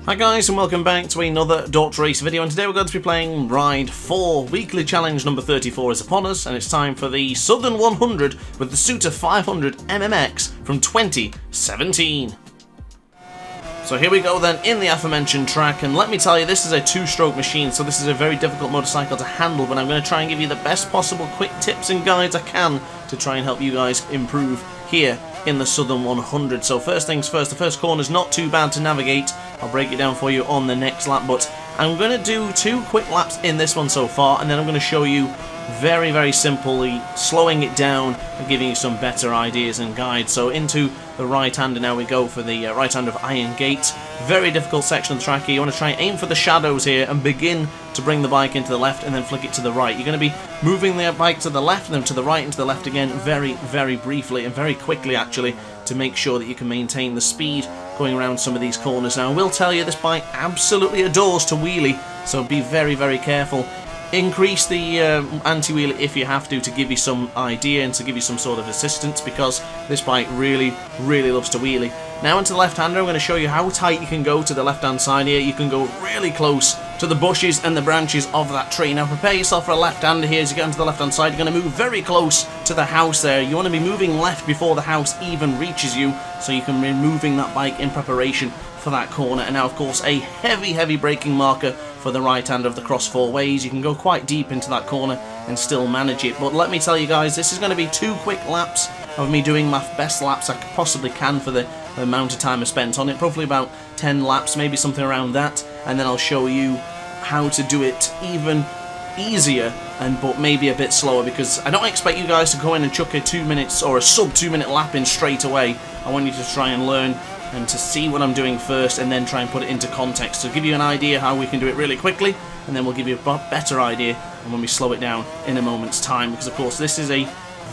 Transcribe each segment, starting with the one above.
Hi guys, and welcome back to another DrAce video, and today we're going to be playing Ride 4. Weekly challenge number 34 is upon us, and it's time for the Southern 100 with the Suter 500 MMX from 2017. So here we go then, in the aforementioned track, and let me tell you, this is a two-stroke machine, so this is a very difficult motorcycle to handle, but I'm going to try and give you the best possible quick tips and guides I can to try and help you guys improve here in the Southern 100. So first things first, the first corner is not too bad to navigate. I'll break it down for you on the next lap, but I'm going to do 2 quick laps in this one so far, and then I'm going to show you very simply slowing it down and giving you some better ideas and guides. So into the right-hander now we go for the right-hander of Iron Gate. Very difficult section of the track here. You want to try and aim for the shadows here and begin to bring the bike into the left and then flick it to the right. You're going to be moving the bike to the left and then to the right and to the left again very briefly and very quickly actually, to make sure that you can maintain the speed going around some of these corners. Now I will tell you, this bike absolutely adores to wheelie, so be very careful. Increase the anti-wheel if you have to give you some idea and to give you some sort of assistance, because this bike really loves to wheelie. Now into the left-hander, I'm going to show you how tight you can go to the left-hand side here. You can go really close to the bushes and the branches of that tree. Now prepare yourself for a left-hander here. As you get onto the left-hand side, you're going to move very close to the house there. You want to be moving left before the house even reaches you, so you can be moving that bike in preparation for that corner. And now of course a heavy braking marker for the right hand of the cross 4 ways. You can go quite deep into that corner and still manage it, but let me tell you guys, this is going to be 2 quick laps of me doing my best laps I possibly can for the amount of time I spent on it, probably about 10 laps, maybe something around that, and then I'll show you how to do it even easier but maybe a bit slower, because I don't expect you guys to go in and chuck a 2 minutes or a sub 2 minute lap in straight away. I want you to try and learn and to see what I'm doing first and then try and put it into context to give you an idea how we can do it really quickly, and then we'll give you a better idea when we slow it down in a moment's time, because of course this is a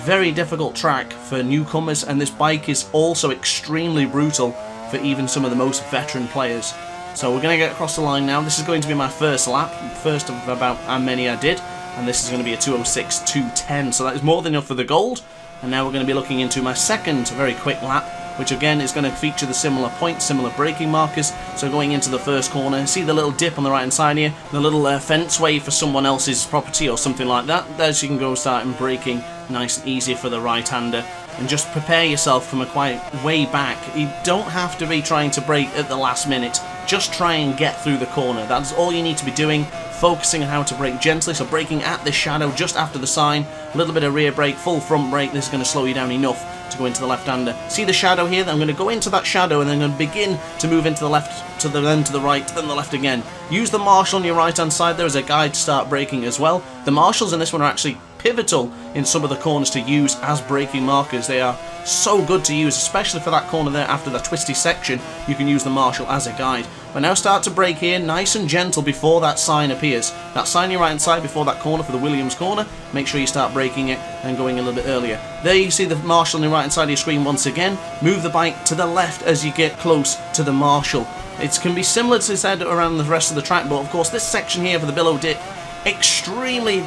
very difficult track for newcomers, and this bike is also extremely brutal for even some of the most veteran players. So we're going to get across the line now. This is going to be my first lap, first of about how many I did, and this is going to be a 2:06.210, so that is more than enough for the gold. And now we're going to be looking into my second very quick lap, which again is going to feature the similar points, similar braking markers. So going into the first corner, see the little dip on the right hand side here, the little fence way for someone else's property or something like that. There you can go start and braking nice and easy for the right hander. And just prepare yourself from a quite way back. You don't have to be trying to brake at the last minute, just try and get through the corner. That's all you need to be doing, focusing on how to brake gently, so braking at this shadow just after the sign, a little bit of rear brake, full front brake. This is going to slow you down enough to go into the left-hander. See the shadow here? I'm going to go into that shadow and then I'm going to begin to move into the left, then to the right, then the left again. Use the marshal on your right-hand side there as a guide to start braking as well. The marshals in this one are actually pivotal in some of the corners to use as braking markers. They are so good to use, especially for that corner there after the twisty section. You can use the marshal as a guide. But now start to brake here, nice and gentle before that sign appears. That sign on your right hand side before that corner for the Williams corner, make sure you start braking it and going a little bit earlier. There you see the marshal on the right hand side of your screen once again. Move the bike to the left as you get close to the marshal. It can be similar to said around the rest of the track, but of course this section here for the billow dip, extremely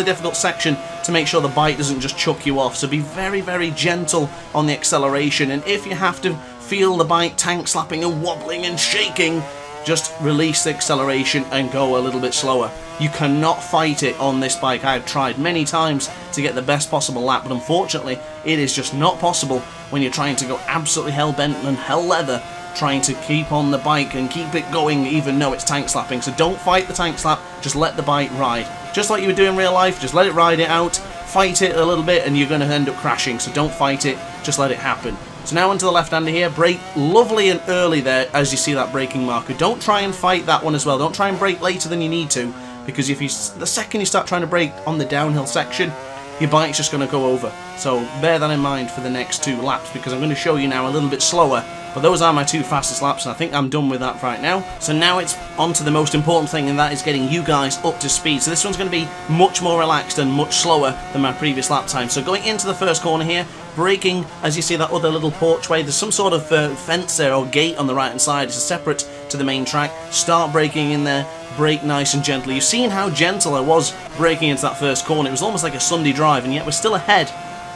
difficult section to make sure the bike doesn't just chuck you off. So be very gentle on the acceleration, and if you have to feel the bike tank slapping and wobbling and shaking, just release the acceleration and go a little bit slower. You cannot fight it on this bike. I have tried many times to get the best possible lap, but unfortunately it is just not possible when you're trying to go absolutely hell-bent and hell-leather, trying to keep on the bike and keep it going even though it's tank slapping. So don't fight the tank slap, just let the bike ride. Just like you would do in real life, just let it ride it out. Fight it a little bit and you're going to end up crashing, so don't fight it, just let it happen. So now onto the left-hander here, brake lovely and early there as you see that braking marker. Don't try and fight that one as well, don't try and brake later than you need to, because if the second you start trying to brake on the downhill section, your bike's just going to go over. So bear that in mind for the next 2 laps, because I'm going to show you now a little bit slower. But those are my 2 fastest laps, and I think I'm done with that right now. So now it's on to the most important thing, and that is getting you guys up to speed. So this one's going to be much more relaxed and much slower than my previous lap time. So going into the first corner here, braking, as you see that other little porchway, there's some sort of fence there or gate on the right hand side. It's separate to the main track. Start braking in there, brake nice and gently. You've seen how gentle I was braking into that first corner. It was almost like a Sunday drive, and yet we're still ahead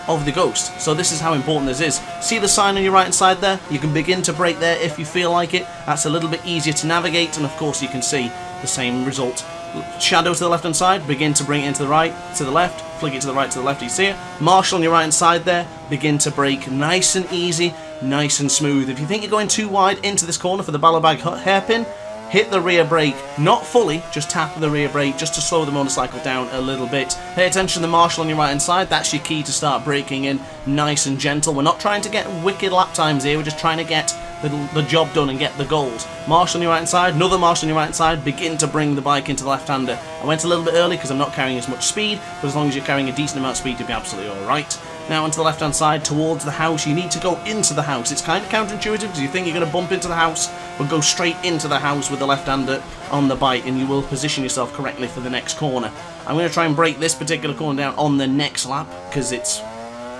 of the ghost. So this is how important this is. See the sign on your right hand side there? You can begin to brake there if you feel like it. That's a little bit easier to navigate, and of course you can see the same result. Shadow to the left hand side, begin to bring it into the right, to the left, flick it to the right, to the left, you see it. Marshal on your right hand side there, begin to brake nice and easy, nice and smooth. If you think you're going too wide into this corner for the ballabag hairpin, hit the rear brake, not fully, just tap the rear brake just to slow the motorcycle down a little bit. Pay attention to the marshal on your right hand side, that's your key to start braking in nice and gentle. We're not trying to get wicked lap times here, we're just trying to get the job done and get the goals. Marshal on your right hand side, another marshal on your right hand side, begin to bring the bike into the left-hander. I went a little bit early because I'm not carrying as much speed, but as long as you're carrying a decent amount of speed, you'll be absolutely alright. Now onto the left-hand side, towards the house. You need to go into the house. It's kind of counterintuitive because you think you're going to bump into the house, but go straight into the house with the left-hander on the bike, and you will position yourself correctly for the next corner. I'm going to try and break this particular corner down on the next lap because it's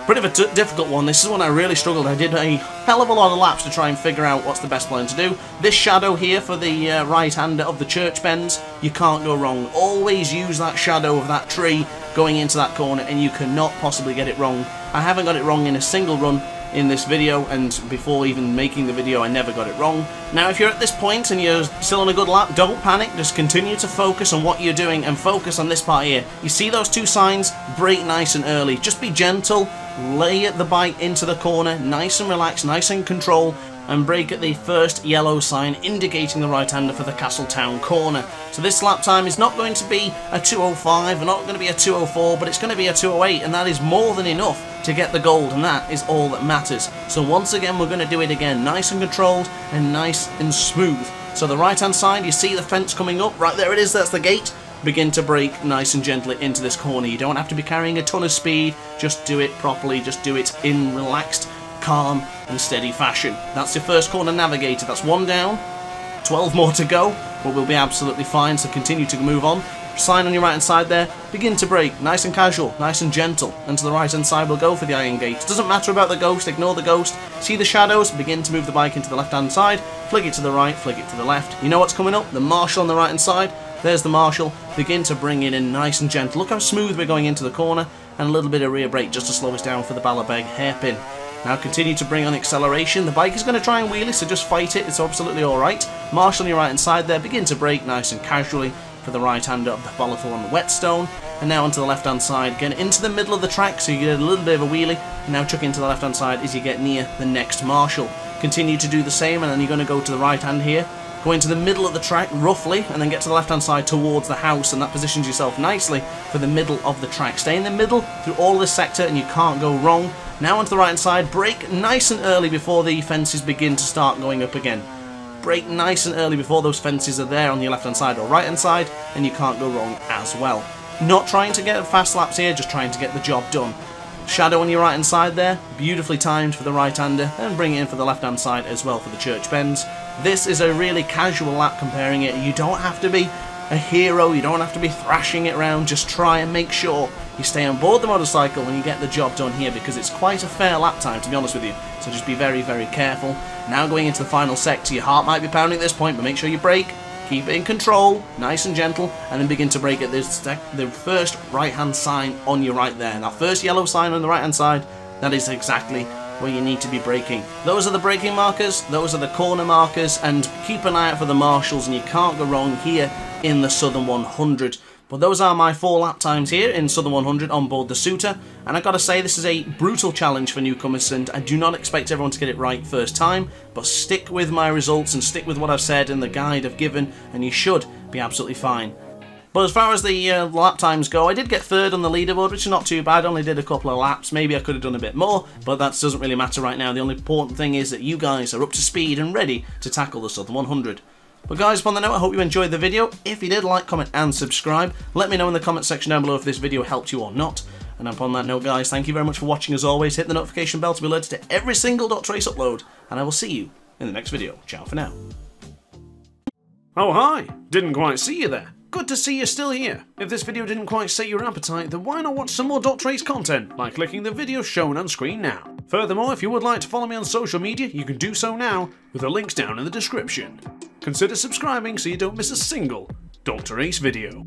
bit of a difficult one. This is one I really struggled. I did a hell of a lot of laps to try and figure out what's the best plan to do. This shadow here for the right-hander of the church bends, you can't go wrong. Always use that shadow of that tree going into that corner and you cannot possibly get it wrong. I haven't got it wrong in a single run in this video, and before even making the video I never got it wrong. Now if you're at this point and you're still on a good lap, don't panic, just continue to focus on what you're doing and focus on this part here. You see those two signs? Brake nice and early. Just be gentle, lay the bike into the corner, nice and relaxed, nice and control, and brake at the first yellow sign indicating the right-hander for the Castletown corner. So this lap time is not going to be a 2:05, or not going to be a 2:04, but it's going to be a 2:08, and that is more than enough to get the gold, and that is all that matters. So once again we're going to do it again, nice and controlled and nice and smooth. So the right-hand side, you see the fence coming up, right there it is, that's the gate. Begin to brake nice and gently into this corner. You don't have to be carrying a ton of speed, just do it properly, just do it in relaxed, calm and steady fashion. That's your first corner navigated. That's one down, 12 more to go, but we'll be absolutely fine, so continue to move on. Sign on your right hand side there, begin to brake, nice and casual, nice and gentle, and to the right hand side we'll go for the iron gate. Doesn't matter about the ghost, ignore the ghost, see the shadows, begin to move the bike into the left hand side, flick it to the right, flick it to the left. You know what's coming up? The marshal on the right hand side, there's the marshal, begin to bring it in nice and gentle. Look how smooth we're going into the corner, and a little bit of rear brake just to slow us down for the ballabag hairpin. Now continue to bring on acceleration. The bike is going to try and wheelie, so just fight it, it's absolutely alright. Marshal on your right hand side there, begin to brake nice and casually for the right-hander of the Balathorn Whetstone. And now onto the left-hand side, getting into the middle of the track so you get a little bit of a wheelie, and now chuck into the left-hand side as you get near the next marshal. Continue to do the same, and then you're going to go to the right hand here, go into the middle of the track roughly, and then get to the left-hand side towards the house, and that positions yourself nicely for the middle of the track. Stay in the middle through all this sector and you can't go wrong. Now onto the right-hand side, brake nice and early before the fences begin to start going up again. Brake nice and early before those fences are there on your left hand side or right hand side, and you can't go wrong as well. Not trying to get fast laps here, just trying to get the job done. Shadow on your right hand side there, beautifully timed for the right hander, and bring it in for the left hand side as well for the church bends. This is a really casual lap comparing it. You don't have to be a hero, you don't have to be thrashing it around, just try and make sure you stay on board the motorcycle and you get the job done here, because it's quite a fair lap time, to be honest with you. So just be very, very careful. Now going into the final sector, your heart might be pounding at this point, but make sure you brake, keep it in control, nice and gentle, and then begin to brake at the first right hand sign on your right there. That first yellow sign on the right hand side, that is exactly where you need to be braking. Those are the braking markers, those are the corner markers, and keep an eye out for the marshals, and you can't go wrong here in the Southern 100. But those are my 4 lap times here in Southern 100 on board the Suter, and I've got to say this is a brutal challenge for newcomers, and I do not expect everyone to get it right first time, but stick with my results and stick with what I've said in the guide I've given, and you should be absolutely fine. But as far as the lap times go, I did get 3rd on the leaderboard, which is not too bad. I only did a couple of laps. Maybe I could have done a bit more, but that doesn't really matter right now. The only important thing is that you guys are up to speed and ready to tackle the Southern 100. But guys, upon the note, I hope you enjoyed the video. If you did, like, comment and subscribe. Let me know in the comment section down below if this video helped you or not. And upon that note, guys, thank you very much for watching as always. Hit the notification bell to be alerted to every single DrAce upload, and I will see you in the next video. Ciao for now. Oh hi, didn't quite see you there. Good to see you're still here. If this video didn't quite set your appetite, then why not watch some more DrAce content by clicking the video shown on screen now. Furthermore, if you would like to follow me on social media, you can do so now with the links down in the description. Consider subscribing so you don't miss a single DrAce video.